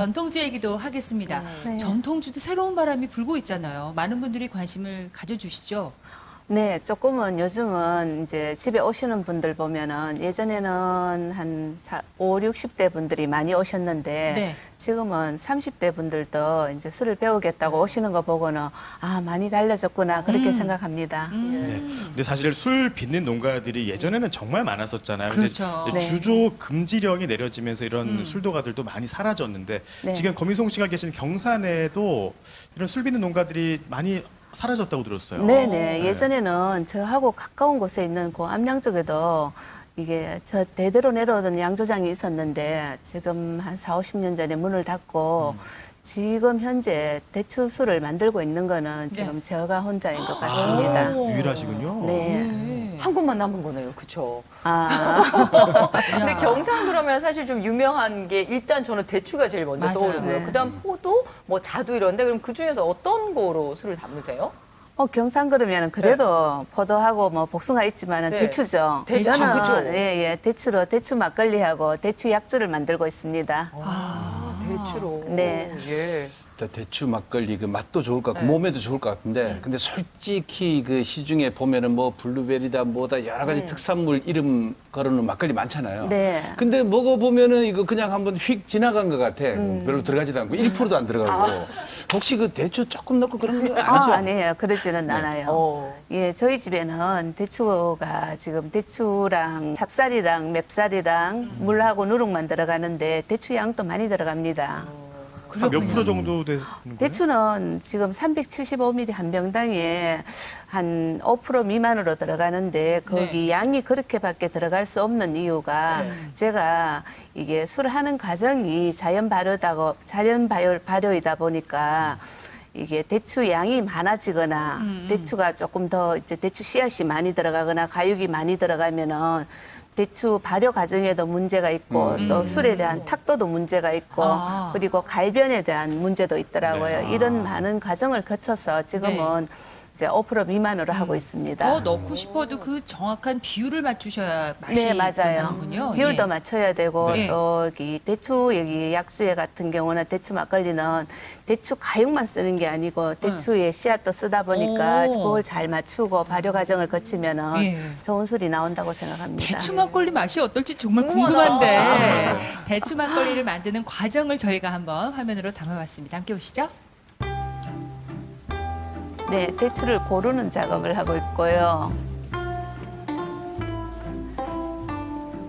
전통주 얘기도 하겠습니다. 네. 전통주도 새로운 바람이 불고 있잖아요. 많은 분들이 관심을 가져주시죠. 네, 조금은 요즘은 이제 집에 오시는 분들 보면은 예전에는 한 5, 60대 분들이 많이 오셨는데 네. 지금은 30대 분들도 이제 술을 배우겠다고 오시는 거 보고는 아, 많이 달라졌구나 그렇게 생각합니다. 네. 근데 사실 술 빚는 농가들이 예전에는 정말 많았었잖아요. 근데 그렇죠. 이제 네. 주조 금지령이 내려지면서 이런 술도가들도 많이 사라졌는데 네. 지금 거미송 씨가 계신 경산에도 이런 술 빚는 농가들이 많이 사라졌다고 들었어요. 네네. 예전에는 저하고 가까운 곳에 있는 그 암양 쪽에도 이게 저 대대로 내려오던 양조장이 있었는데 지금 한 4, 50년 전에 문을 닫고 지금 현재 대추술을 만들고 있는 거는 지금 제가 혼자인 것 같습니다. 오. 유일하시군요. 네. 네. 한 곳만 남은 거네요. 그쵸? 아, 근데 경상 그러면 사실 좀 유명한 게 일단 저는 대추가 제일 먼저 맞아요. 떠오르고요. 네. 그다음 포도, 뭐 자두 이런데 그럼 그 중에서 어떤 거로 술을 담으세요? 경상 그러면 그래도 포도하고 뭐 복숭아 있지만은 네. 대추죠. 대추, 저는 그죠? 예, 대추로 대추 막걸리하고 대추 약주를 만들고 있습니다. 대추로. 네. 예. 대추 막걸리 그 맛도 좋을 것 같고 네. 몸에도 좋을 것 같은데 근데 솔직히 그 시중에 보면은 뭐 블루베리다 뭐다 여러 가지 특산물 이름 걸어놓은 막걸리 많잖아요. 네. 근데 먹어보면은 이거 그냥 한번 휙 지나간 것 같아. 별로 들어가지도 않고 1%도 안 들어가고. 혹시 그 대추 조금 넣고 그런 거 아니죠? 아니에요. 그러지는 않아요. 어. 예, 저희 집에는 대추가 지금 대추랑 찹쌀이랑 맵쌀이랑 물하고 누룩만 들어가는데 대추 양도 많이 들어갑니다. 한 몇 프로 정도 되는 거예요? 대추는 지금 375ml 한 병당에 한 5% 미만으로 들어가는데 거기 양이 그렇게밖에 들어갈 수 없는 이유가 제가 이게 술을 하는 과정이 자연 발효이다 보니까 이게 대추 양이 많아지거나 대추가 조금 더 이제 대추 씨앗이 많이 들어가거나 가육이 많이 들어가면은 대추 발효 과정에도 문제가 있고 또 술에 대한 탁도도 문제가 있고 아. 그리고 갈변에 대한 문제도 있더라고요. 이런 많은 과정을 거쳐서 지금은 이제 5% 미만으로 하고 있습니다. 더 넣고 싶어도 그 정확한 비율을 맞추셔야 맛이 네, 맞아요. 나는군요. 비율도 예. 맞춰야 되고 네. 또 여기 대추 여기 약수에 같은 경우는 대추 막걸리는 대추 가육만 쓰는 게 아니고 대추의 씨앗도 쓰다 보니까 오. 그걸 잘 맞추고 발효 과정을 거치면은 예. 좋은 술이 나온다고 생각합니다. 대추 막걸리 맛이 어떨지 정말 궁금하다. 궁금한데 대추 막걸리를 만드는 과정을 저희가 한번 화면으로 담아봤습니다. 함께 오시죠. 네, 대추를 고르는 작업을 하고 있고요.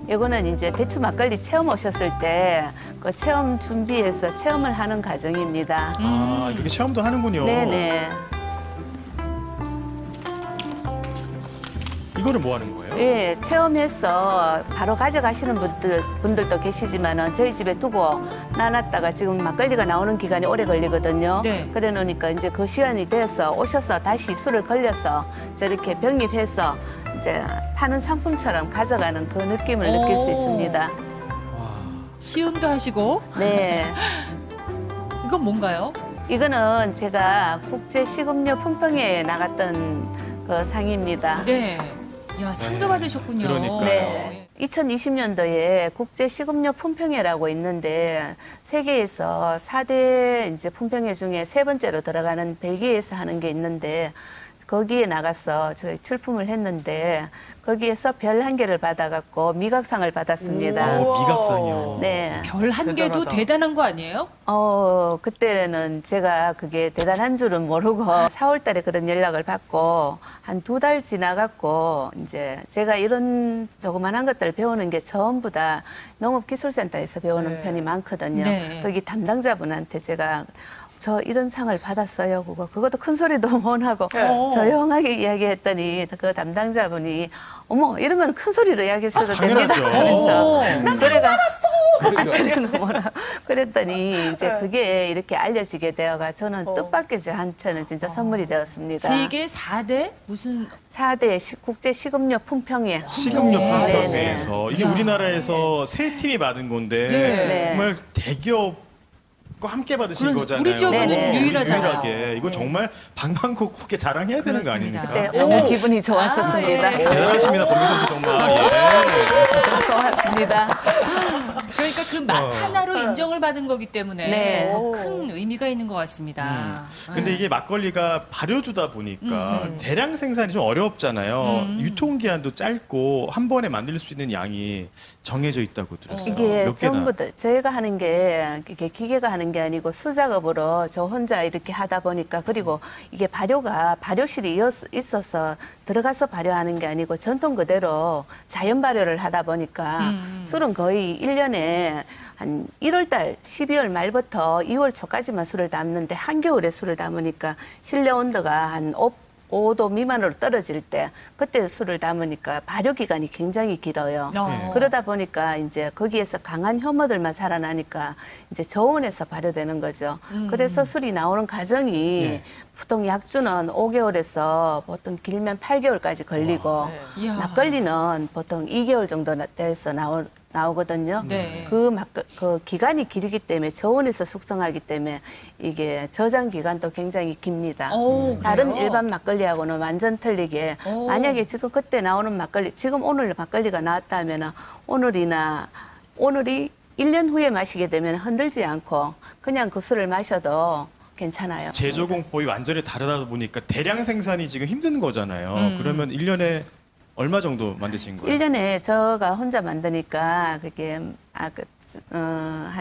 이거는 이제 대추 막걸리 체험 오셨을 때 그 체험 준비해서 체험을 하는 과정입니다. 아, 이렇게 체험도 하는군요. 네네. 이거를 뭐 하는 거예요? 예, 체험해서 바로 가져가시는 분들도 계시지만은 저희 집에 두고 놔놨다가 지금 막걸리가 나오는 기간이 오래 걸리거든요. 네. 그래 놓으니까 이제 그 시간이 돼서 오셔서 다시 술을 걸려서 저렇게 병입해서 이제 파는 상품처럼 가져가는 그 느낌을 느낄 수 오. 있습니다. 시음도 하시고 네. 이건 뭔가요? 이거는 제가 국제 식음료 품평회에 나갔던 그 상입니다. 네. 야, 상도 네. 받으셨군요. 그러니까요. 네. 2020년도에 국제 식음료 품평회라고 있는데 세계에서 4대 이제 품평회 중에 세 번째로 들어가는 벨기에에서 하는 게 있는데 거기에 나가서 저희 출품을 했는데 거기에서 별 한 개를 받아갖고 미각상을 받았습니다. 우와. 미각상이요. 네. 별 한 개도 대단하다. 대단한 거 아니에요? 그때는 제가 그게 대단한 줄은 모르고 4월 달에 그런 연락을 받고 한 2달 지나갖고 이제 제가 이런 조그만한 것들을 배우는 게 전부 다 농업기술센터에서 배우는 네. 편이 많거든요. 네. 거기 담당자분한테 제가 저 이런 상을 받았어요. 그것도 큰 소리도 못 하고 네. 조용하게 이야기했더니 그 담당자분이 어머 이러면 큰 소리로 이야기하셔도 됩니다. 당연하죠. 그래서 소리가 그러니까. 그래는 뭐라 그랬더니 이제 그게 이렇게 알려지게 되어가 저는 뜻밖의 한테는 진짜 선물이 되었습니다. 세계 4대 무슨 4대 국제 식음료 품평회. 식용유 네, 품평회에서 이게 우리나라에서 세 팀이 받은 건데 네. 정말 대기업과 함께 받으신 그런- 거잖아요. 우리 지역은 네네. 유일하잖아요. 유일하게. 이거 정말 방방곡곡에 자랑해야 되는 거 그렇습니다. 아닙니까? 네, 너무 기분이 좋았었습니다. 아, 예. 대단하십니다, 권민선 씨 정말. 예. 고맙습니다. 그러니까 그 맛 하나로 인정을 받은 거기 때문에 네. 더 큰 의미가 있는 것 같습니다. 근데 이게 막걸리가 발효주다 보니까 대량 생산이 좀 어렵잖아요. 유통기한도 짧고 한 번에 만들 수 있는 양이 정해져 있다고 들었어요. 이게 몇 개나? 전부 다 저희가 하는 게 이게 기계가 하는 게 아니고 수작업으로 저 혼자 이렇게 하다 보니까 그리고 이게 발효실이 있어서 들어가서 발효하는 게 아니고 전통 그대로 자연 발효를 하다 보니까 술은 거의 1년에 한 1월 달, 12월 말부터 2월 초까지만 술을 담는데 한겨울에 술을 담으니까 실내 온도가 한 5도 미만으로 떨어질 때 그때 술을 담으니까 발효 기간이 굉장히 길어요. 어. 그러다 보니까 이제 거기에서 강한 효모들만 살아나니까 이제 저온에서 발효되는 거죠. 그래서 술이 나오는 과정이 네. 보통 약주는 5개월에서 보통 길면 8개월까지 걸리고 이야. 막걸리는 보통 2개월 정도 돼서 나오거든요. 네. 그 기간이 길기 때문에 저온에서 숙성하기 때문에 이게 저장 기간도 굉장히 깁니다. 오, 다른 그래요? 일반 막걸리하고는 완전 틀리게 오. 만약에 지금 그때 나오는 막걸리 지금 오늘 막걸리가 나왔다면 오늘이 1년 후에 마시게 되면 흔들지 않고 그냥 그 술을 마셔도 괜찮아요. 제조 공법이 완전히 다르다 보니까 대량 생산이 지금 힘든 거잖아요. 그러면 1년에 얼마 정도 만드신 거예요? 1년에 저가 혼자 만드니까 그게 한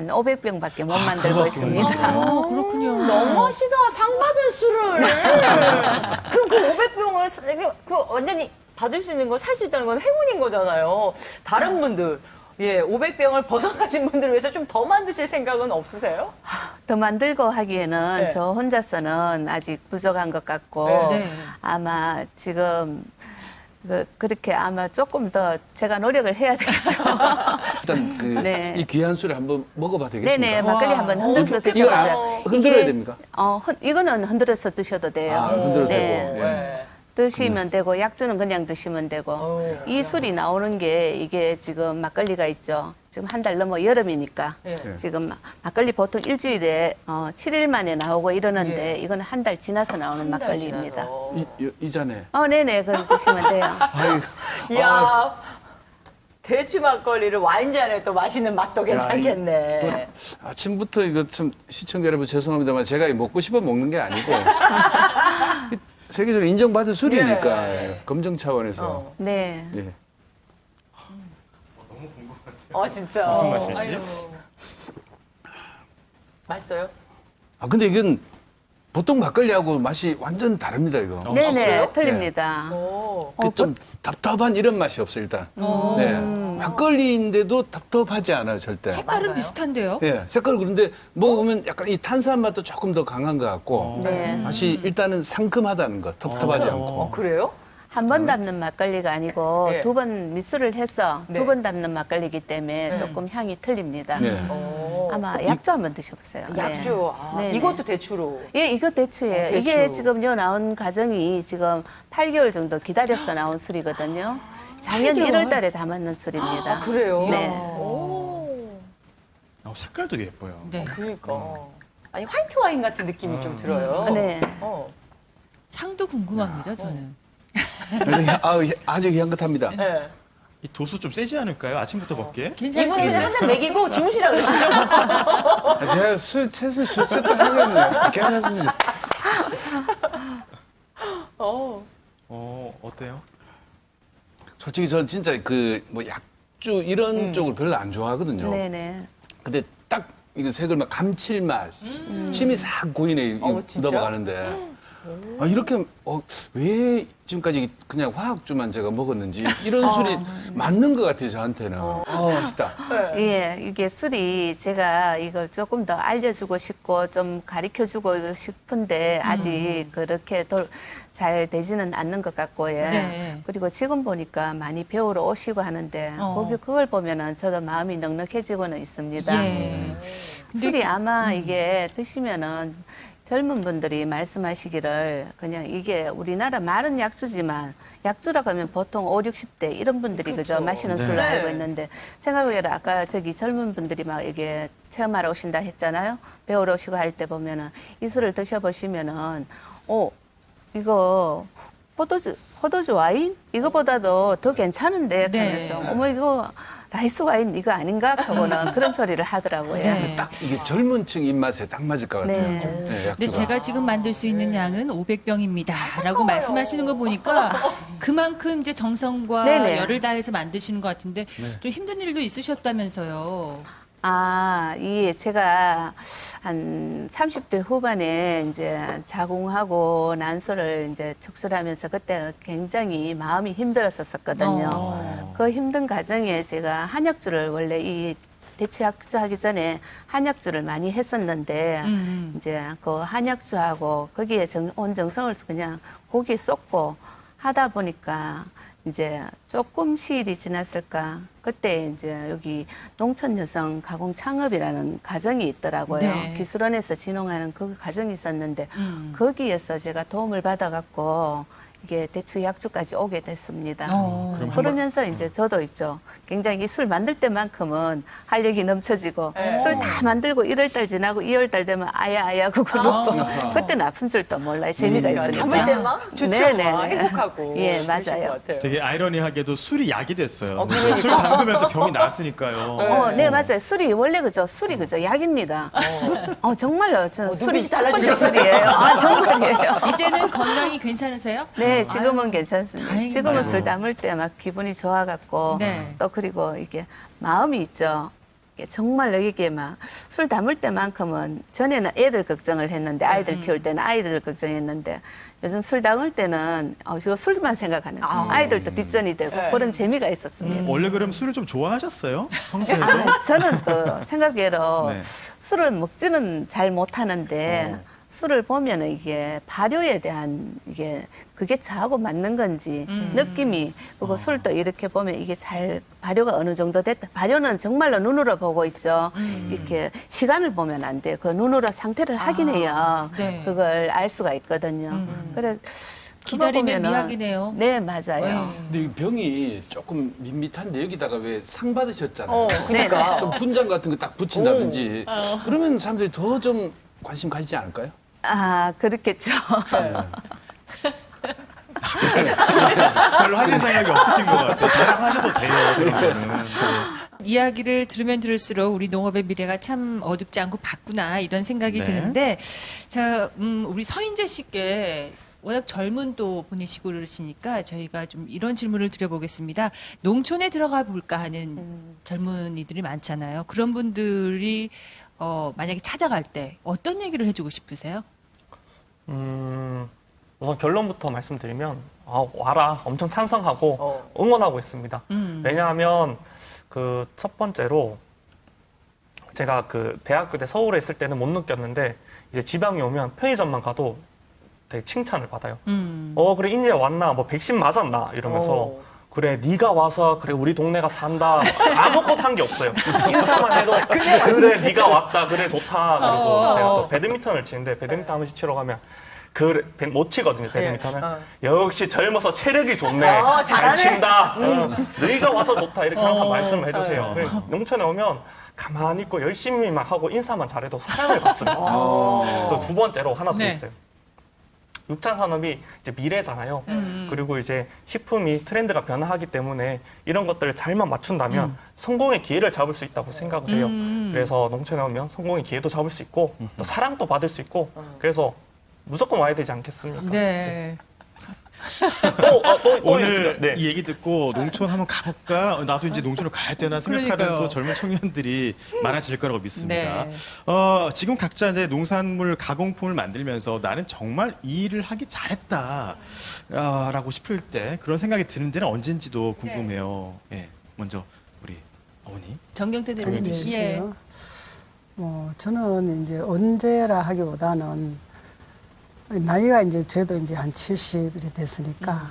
500병밖에 못 만들고 있습니다. 아, 그렇군요. 너무하시다. 상 받은 술을. 그럼 그 500병을 그 완전히 받을 수 있는 거 살 수 있다는 건 행운인 거잖아요. 다른 분들. 예, 500병을 벗어나신 분들을 위해서 좀 더 만드실 생각은 없으세요? 더 만들고 하기에는 네. 저 혼자서는 아직 부족한 것 같고 네. 아마 지금 그렇게 아마 조금 더 제가 노력을 해야 되겠죠. 일단 그 네. 이 귀한 술을 한번 먹어봐도 되겠습니까? 네네, 막걸리 와. 한번 흔들어서 이거 드셔보세요. 흔들어야 됩니까? 이거는 흔들어서 드셔도 돼요. 아, 흔들어도 네. 되고. 네. 드시면 되고 약주는 그냥 드시면 되고 이 술이 나오는 게 이게 지금 막걸리가 있죠. 지금 한 달 넘어 여름이니까 예. 지금 막걸리 보통 일주일에 7일 만에 나오고 이러는데 이거는 한 달 지나서 나오는 한달 막걸리입니다. 지나서. 이 잔에. 네네, 그럼 드시면 돼요. 아이고. 이야, 대추 막걸리를 와인잔에 또 마시는 맛도 괜찮겠네. 아침부터 이거 참 시청자 여러분 죄송합니다만 제가 먹고 싶어 먹는 게 아니고 세계적으로 인정받은 술이니까 예. 검증 차원에서. 어. 네. 예. 진짜. 무슨 맛이지? 아유. 맛있어요? 아 근데 이건 보통 막걸리하고 맛이 완전 다릅니다 이거. 어, 네네, 진짜요? 틀립니다. 오. 좀 답답한 이런 맛이 없어 일단. 네. 막걸리인데도 답답하지 않아요 절대. 색깔은 맞아요. 비슷한데요? 예, 색깔 그런데 먹으면 약간 이 탄산 맛도 조금 더 강한 것 같고 네. 맛이 일단은 상큼하다는 거, 텁텁하지 않고. 그래요? 한 번 담는 막걸리가 아니고 예. 2번 미술을 해서 네. 2번 담는 막걸리이기 때문에 조금 향이 틀립니다. 네. 오. 아마 약주 한번 드셔보세요. 약주. 네. 이것도 대추로. 예, 이거 대추예요. 대추. 이게 지금 요 나온 과정이 지금 8개월 정도 기다려서 나온 술이거든요. 작년 8개월? 1월 달에 담았는 술입니다. 그래요? 네. 오. 색깔도 예뻐요. 네. 그러니까. 아니, 화이트 와인 같은 느낌이 좀 들어요. 네. 어. 향도 궁금합니다, 저는. 아주 향긋합니다. 네. 이 도수 좀 세지 않을까요? 아침부터 먹기에? 이분이 괜찮으시겠어요? 한잔 먹이고 주무시라고 그러시죠? 제가 채소 주셨다 하겠네요. 괜찮습니다. 어때요? 솔직히 저는 진짜 그 뭐 약주 이런 쪽을 별로 안 좋아하거든요. 네네. 근데 딱 이거 색을 막 감칠맛, 침이 싹 고이네 진짜? 넘어가는데. 이렇게 왜 지금까지 그냥 화학주만 제가 먹었는지 이런 술이 맞는 것 같아요 저한테는. 맛있다. 예, 이게 술이 제가 이걸 조금 더 알려주고 싶고 좀 가르쳐주고 싶은데 아직 그렇게 잘 되지는 않는 것 같고, 예. 네. 그리고 지금 보니까 많이 배우러 오시고 하는데 그걸 보면은 저도 마음이 넉넉해지고는 있습니다. 예. 술이 아마 이게 드시면은 젊은 분들이 말씀하시기를 그냥 이게 우리나라 말은 약주지만 약주라고 하면 보통 5, 60대 이런 분들이 그저 마시는 네. 술로 알고 있는데 생각해보라 아까 저기 젊은 분들이 막 이게 체험하러 오신다 했잖아요. 배우러 오시고 할 때 보면은 이 술을 드셔보시면은 이거 포도주 와인 이거보다도 더 괜찮은데 네. 하면서 어머 이거 라이스 와인 이거 아닌가 하고는 그런 소리를 하더라고요. 네. 딱 이게 젊은 층 입맛에 딱 맞을 것 같아요. 네. 네, 근데 약주가. 제가 지금 만들 수 있는 양은 500병입니다. 라고 말씀하시는 거 보니까 그만큼 이제 정성과 네네. 열을 다해서 만드시는 것 같은데 좀 힘든 일도 있으셨다면서요. 제가 한 30대 후반에 이제 자궁하고 난소를 이제 축술하면서 그때 굉장히 마음이 힘들었었거든요. 그 힘든 과정에 제가 한약주를 원래 이 대추약주 하기 전에 한약주를 많이 했었는데 이제 그 한약주하고 거기에 온 정성을 그냥 고기 쏟고 하다 보니까 이제 조금 시일이 지났을까 그때 이제 여기 농촌여성 가공 창업이라는 과정이 있더라고요. 네. 기술원에서 진흥하는 그 과정이 있었는데 거기에서 제가 도움을 받아갖고 이게 대추 약주까지 오게 됐습니다. 그럼 그러면서 이제 저도 있죠. 굉장히 이 술 만들 때만큼은 활력이 넘쳐지고 술 다 만들고 1월달 지나고 2월달 되면 아야 그거 놓고 그때는 아픈 줄도 몰라요. 재미가 있으니까. 담을 때만 좋죠. 네네네. 막 행복하고. 예, 그러실 맞아요. 것 같아요. 되게 아이러니하게도 술이 약이 됐어요. 그러니까. 술 담그면서 병이 나았으니까요. 네, 맞아요. 술이 원래 술이 약입니다. 정말로 저는 술이 눈빛이 첫 번째 달라지셨어요. 술이에요. 정말이에요. 이제는 건강이 괜찮으세요? 네, 지금은 괜찮습니다. 다행이네요. 지금은 술 담을 때 막 기분이 좋아갖고 네. 또 그리고 이게 마음이 있죠. 이게 정말로 이게 막 술 담을 때만큼은 전에는 애들 걱정을 했는데 아이들 키울 때는 아이들 걱정했는데 요즘 술 담을 때는 이거 술만 생각하는 거예요. 아이들도 뒷전이 되고 네. 그런 재미가 있었습니다. 원래 그럼 술을 좀 좋아하셨어요? 평소에도? 저는 또 생각외로 네. 술을 먹지는 잘 못하는데 술을 보면은 이게 발효에 대한 그게 저하고 맞는 건지 느낌이 그리고 술도 이렇게 보면 이게 잘 발효가 어느 정도 됐다. 발효는 정말로 눈으로 보고 있죠. 이렇게 시간을 보면 안 돼요. 그 눈으로 상태를 확인해요. 네. 그걸 알 수가 있거든요. 그래 기다림의 그거 보면은- 미학이네요. 네, 맞아요. 근데 이 병이 조금 밋밋한데 여기다가 왜 상 받으셨잖아요. 그러니까. 좀 분장 같은 거 딱 붙인다든지 그러면 사람들이 더 좀 관심 가지지 않을까요? 그렇겠죠. 별로 하실 생각이 없으신 것 같아요. 자랑하셔도 돼요. 그러면은. 이야기를 들으면 들을수록 우리 농업의 미래가 참 어둡지 않고 밝구나 이런 생각이 네. 드는데 자, 우리 서인재 씨께 워낙 젊은 또 분이시고 그러시니까 저희가 좀 이런 질문을 드려보겠습니다. 농촌에 들어가 볼까 하는 젊은이들이 많잖아요. 그런 분들이 만약에 찾아갈 때 어떤 얘기를 해주고 싶으세요? 우선 결론부터 말씀드리면 와라 엄청 찬성하고 응원하고 있습니다. 왜냐하면 그 첫 번째로 제가 그 대학교 때 서울에 있을 때는 못 느꼈는데 이제 지방에 오면 편의점만 가도 되게 칭찬을 받아요. 그래 인제 왔나 뭐 백신 맞았나 이러면서 그래 네가 와서 그래 우리 동네가 산다 아무것도 한 게 없어요. 인사만 해도 그래 네가 왔다 그래 좋다. 그리고 제가 또 배드민턴을 치는데 배드민턴 한 번씩 치러 가면 못 치거든요, 배드민턴을. 역시 젊어서 체력이 좋네. 잘 잘하네. 친다. 너희가 와서 좋다. 이렇게 항상 말씀을 해주세요. 그래서 농촌에 오면 가만히 있고 열심히만 하고 인사만 잘해도 사랑을 받습니다. 또 두 번째로 하나 더 네. 있어요. 6차 산업이 이제 미래잖아요. 그리고 이제 식품이 트렌드가 변화하기 때문에 이런 것들을 잘만 맞춘다면 성공의 기회를 잡을 수 있다고 생각을 해요. 그래서 농촌에 오면 성공의 기회도 잡을 수 있고 또 사랑도 받을 수 있고 그래서 무조건 와야 되지 않겠습니까? 네. 오늘 네. 이 얘기 듣고 농촌 한번 가볼까? 나도 이제 농촌을 가야 되나 생각하는 그러니까요. 또 젊은 청년들이 많아질 거라고 믿습니다. 네. 지금 각자 이제 농산물 가공품을 만들면서 나는 정말 이 일을 하기 잘했다. 라고 싶을 때 그런 생각이 드는 데는 언젠지도 궁금해요. 예, 먼저 우리 어머니. 정경태 대표님. 예. 저는 이제 언제라 하기보다는 나이가 이제 저도 이제 한 70이 됐으니까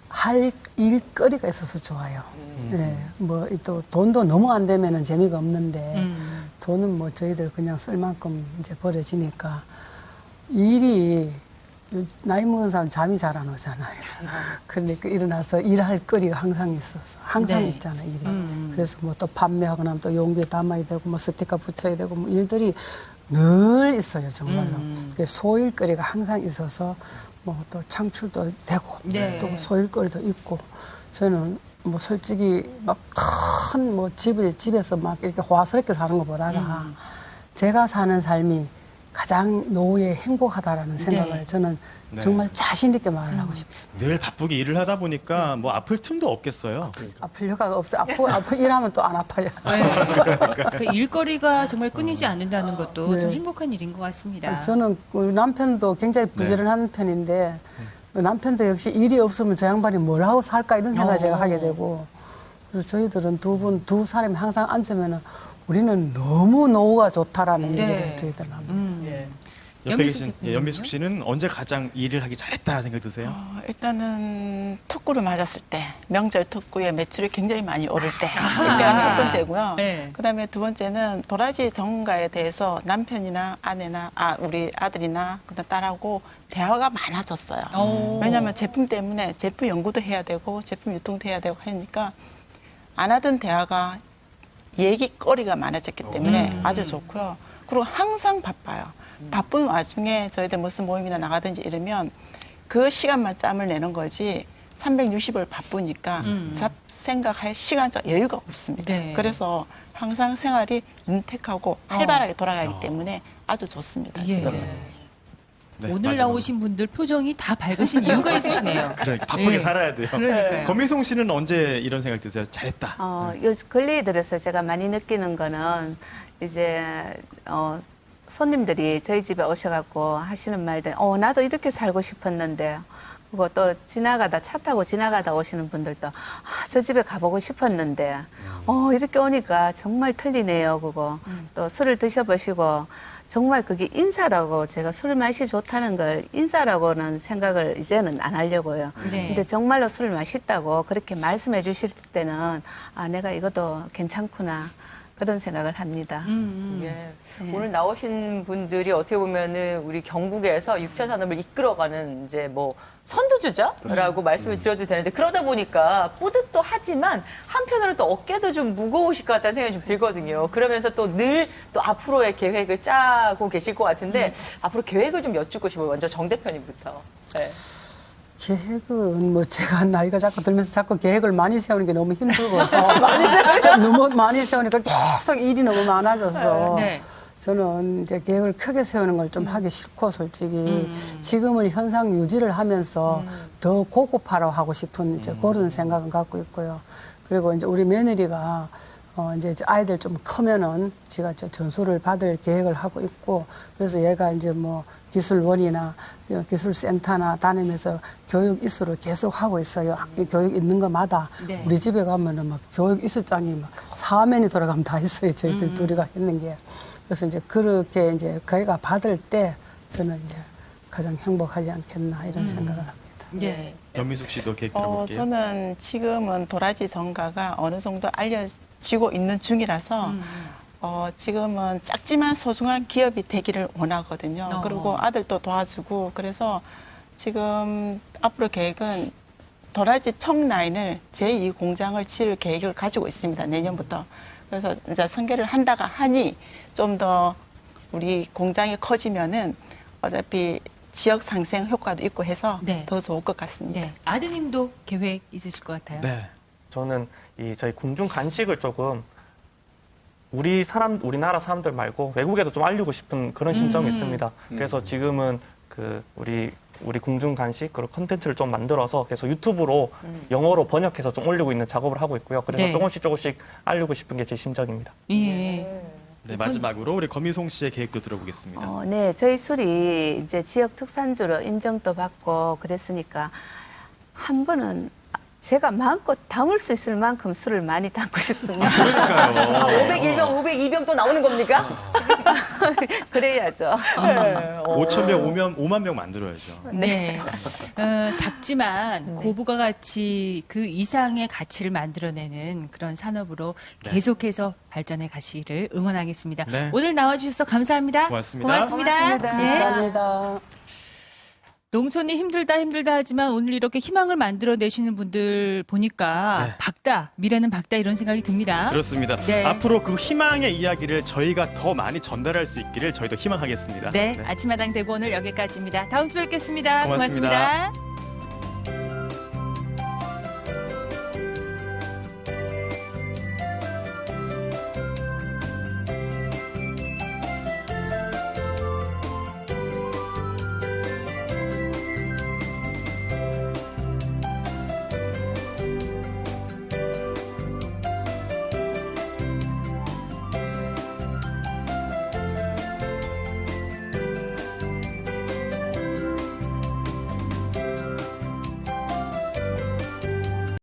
할 일거리가 있어서 좋아요. 네, 뭐 또 돈도 너무 안 되면은 재미가 없는데 돈은 뭐 저희들 그냥 쓸 만큼 이제 벌어지니까 일이 나이 먹은 사람 잠이 잘 안 오잖아요. 그러니까 일어나서 일할 거리가 항상 있어서 항상 네. 있잖아요, 일이. 그래서 뭐 또 판매하고 나면 또 용기에 담아야 되고 뭐 스티커 붙여야 되고 뭐 일들이 늘 있어요, 정말로. 그 소일거리가 항상 있어서 뭐 또 창출도 되고 네. 또 소일거리도 있고 저는 뭐 솔직히 막 큰 뭐 집에서 막 이렇게 호화스럽게 사는 것보다가 제가 사는 삶이 가장 노후에 행복하다라는 생각을 네. 저는 네. 정말 자신 있게 말을 하고 싶습니다. 늘 바쁘게 일을 하다 보니까 뭐 아플 틈도 없겠어요. 아플 효과가 없어요. 아프 일하면 또 안 아파요. 네. 그 일거리가 정말 끊이지 않는다는 것도 네. 좀 행복한 일인 것 같습니다. 저는 우리 남편도 굉장히 부지런한 편인데 남편도 역시 일이 없으면 저 양반이 뭘 하고 살까 이런 생각을 제가 하게 되고 그래서 저희들은 두 사람이 항상 앉으면은 우리는 너무 노후가 좋다라는 네. 얘기를 저희들은 합니다. 예. 옆에 연미숙 계신 대표님은요? 연미숙 씨는 언제 가장 일을 하기 잘했다 생각 드세요? 일단은 특구를 맞았을 때 명절 특구에 매출이 굉장히 많이 오를 때 이때가 첫 번째고요. 네. 그다음에 두 번째는 도라지 전문가에 대해서 남편이나 아내나 우리 아들이나 그다음 딸하고 대화가 많아졌어요. 오. 왜냐하면 제품 때문에 제품 연구도 해야 되고 제품 유통도 해야 되고 하니까 안 하던 대화가 얘기거리가 많아졌기 때문에 아주 좋고요. 그리고 항상 바빠요. 바쁜 와중에 저희들 무슨 모임이나 나가든지 이러면 그 시간만 짬을 내는 거지 360을 바쁘니까 생각할 시간적 여유가 없습니다. 네. 그래서 항상 생활이 윤택하고 활발하게 돌아가기 때문에 아주 좋습니다. 예. 지금은. 네, 오늘 마지막으로. 나오신 분들 표정이 다 밝으신 이유가 있으시네요. 그러니까 바쁘게 예. 살아야 돼요. 그러니까요. 권미송 씨는 언제 이런 생각 드세요? 잘했다. 요 근래에 들어서 제가 많이 느끼는 거는 이제 손님들이 저희 집에 오셔갖고 하시는 말들, 나도 이렇게 살고 싶었는데, 그리고 또 차 타고 지나가다 오시는 분들도, 저 집에 가보고 싶었는데, 이렇게 오니까 정말 틀리네요, 그거. 또 술을 드셔보시고, 정말 그게 인사라고, 제가 술 맛이 좋다는 걸 인사라고는 생각을 이제는 안 하려고요. 네. 근데 정말로 술을 맛있다고 그렇게 말씀해 주실 때는, 내가 이것도 괜찮구나. 그런 생각을 합니다. 예. 오늘 나오신 분들이 어떻게 보면은 우리 경북에서 6차 산업을 이끌어가는 이제 뭐 선두주자라고 말씀을 드려도 되는데 그러다 보니까 뿌듯도 하지만 한편으로 또 어깨도 좀 무거우실 것 같다는 생각이 좀 들거든요. 그러면서 또 늘 또 앞으로의 계획을 짜고 계실 것 같은데 앞으로 계획을 좀 여쭙고 싶어요. 먼저 정 대표님부터. 네. 계획은 뭐 제가 나이가 자꾸 들면서 자꾸 계획을 많이 세우는 게 너무 힘들고 좀 너무 많이 세우니까 계속 일이 너무 많아져서 네. 저는 이제 계획을 크게 세우는 걸 좀 하기 싫고 솔직히 지금을 현상 유지를 하면서 더 고급화로 하고 싶은 이제 그런 생각은 갖고 있고요. 그리고 이제 우리 며느리가 이제 아이들 좀 크면은 제가 전수를 받을 계획을 하고 있고 그래서 얘가 이제 뭐 기술원이나 기술센터나 다니면서 교육 이수를 계속 하고 있어요. 교육 있는 것마다 네. 우리 집에 가면은 막 교육 이수장이 막 4면이 돌아가면 다 있어요. 저희들 둘이가 했는 게. 그래서 이제 그렇게 이제 그애가 받을 때 저는 이제 가장 행복하지 않겠나 이런 생각을 합니다. 네. 연미숙 씨도 계획 들어볼게요. 저는 지금은 도라지 정가가 어느 정도 알려지고 있는 중이라서 지금은 작지만 소중한 기업이 되기를 원하거든요. 그리고 아들도 도와주고 그래서 지금 앞으로 계획은 도라지 청라인을 제2 공장을 지을 계획을 가지고 있습니다. 내년부터. 그래서 이제 설계를 한다가 하니 좀 더 우리 공장이 커지면은 어차피 지역 상생 효과도 있고 해서 네. 더 좋을 것 같습니다. 네. 아드님도 계획 있으실 것 같아요. 네. 저는 저희 궁중 간식을 조금 우리나라 사람들 말고 외국에도 좀 알리고 싶은 그런 심정이 있습니다. 그래서 지금은 우리 궁중 간식 그리고 컨텐츠를 좀 만들어서 계속 유튜브로 영어로 번역해서 좀 올리고 있는 작업을 하고 있고요. 그래서 네. 조금씩 알리고 싶은 게 제 심정입니다. 예. 네, 마지막으로 우리 권미송 씨의 계획도 들어보겠습니다. 네, 저희 술이 이제 지역 특산주로 인정도 받고 그랬으니까 한 번은 제가 마음껏 담을 수 있을 만큼 술을 많이 담고 싶습니다. 그러니까요. 501병, 502병 또 나오는 겁니까? 그래야죠. 5,000병, 5만 병 만들어야죠. 네. 작지만 고부가가치 그 이상의 가치를 만들어내는 그런 산업으로 계속해서 발전해 가시기를 응원하겠습니다. 네. 오늘 나와주셔서 감사합니다. 고맙습니다. 고맙습니다. 고맙습니다. 네. 감사합니다. 농촌이 힘들다 하지만 오늘 이렇게 희망을 만들어내시는 분들 보니까 네. 밝다, 미래는 밝다 이런 생각이 듭니다. 그렇습니다. 네. 앞으로 그 희망의 이야기를 저희가 더 많이 전달할 수 있기를 저희도 희망하겠습니다. 네, 아침마당 대고 오늘 여기까지입니다. 다음 주에 뵙겠습니다. 고맙습니다. 고맙습니다.